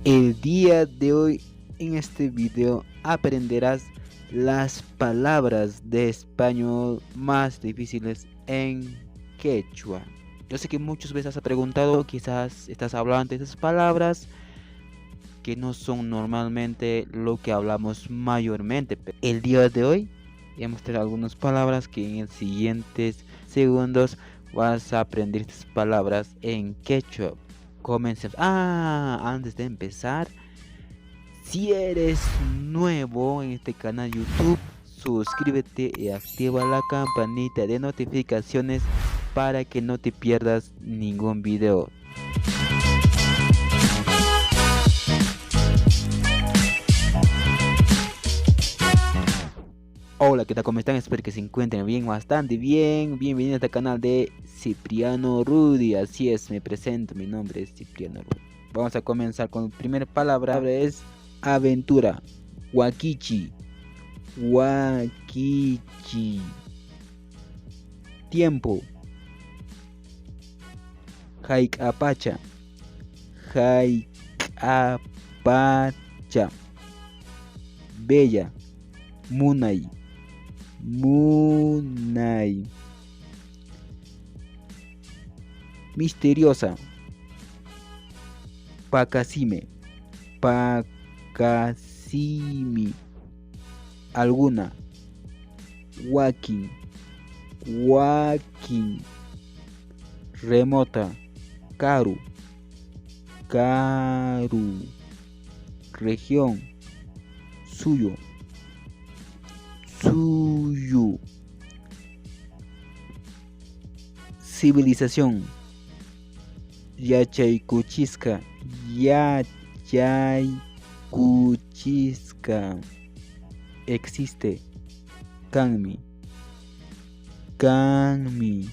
El día de hoy en este video aprenderás las palabras de español más difíciles en quechua. Yo sé que muchas veces has preguntado, quizás estás hablando de esas palabras que no son normalmente lo que hablamos mayormente. El día de hoy voy a mostrar algunas palabras que en los siguientes segundos vas a aprender estas palabras en quechua. Comencemos. Antes de empezar, si eres nuevo en este canal YouTube, suscríbete y activa la campanita de notificaciones para que no te pierdas ningún video. Hola, ¿qué tal? ¿Cómo están? Espero que se encuentren bien, bastante bien. Bienvenidos a este canal de Cipriano Rudy. Así es, me presento, mi nombre es Cipriano Rudy. Vamos a comenzar con la primera palabra, es aventura. Wakichi. Wakichi. Tiempo. Haikapacha. Haikapacha. Bella. Munay. Munay. Misteriosa. Pacasime. Pacasimi. Alguna. Walking. Walking. Remota. Caru. Caru. Región. Suyo. Suyo. Civilización. Yachaykuchiska. Yachaykuchiska. Existe. Kanmi. Kanmi.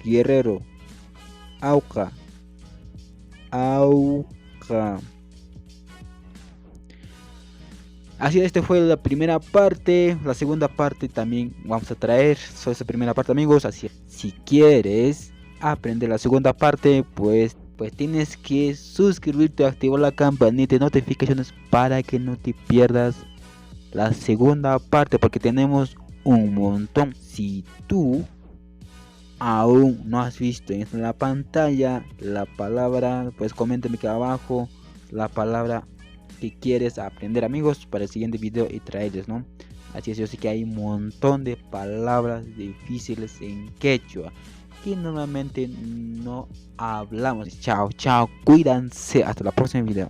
Guerrero. Auca. Auca. Así, esta fue la primera parte. La segunda parte también vamos a traer sobre esa primera parte, amigos. Así, si quieres aprender la segunda parte, pues tienes que suscribirte, activar la campanita de notificaciones para que no te pierdas la segunda parte, porque tenemos un montón. Si tú aún no has visto en la pantalla la palabra, pues coméntame aquí abajo la palabra que quieres aprender, amigos, para el siguiente video y traerles, ¿no? Así es, yo sé que hay un montón de palabras difíciles en quechua que normalmente no hablamos. Chao, chao, cuídense, hasta la próxima video.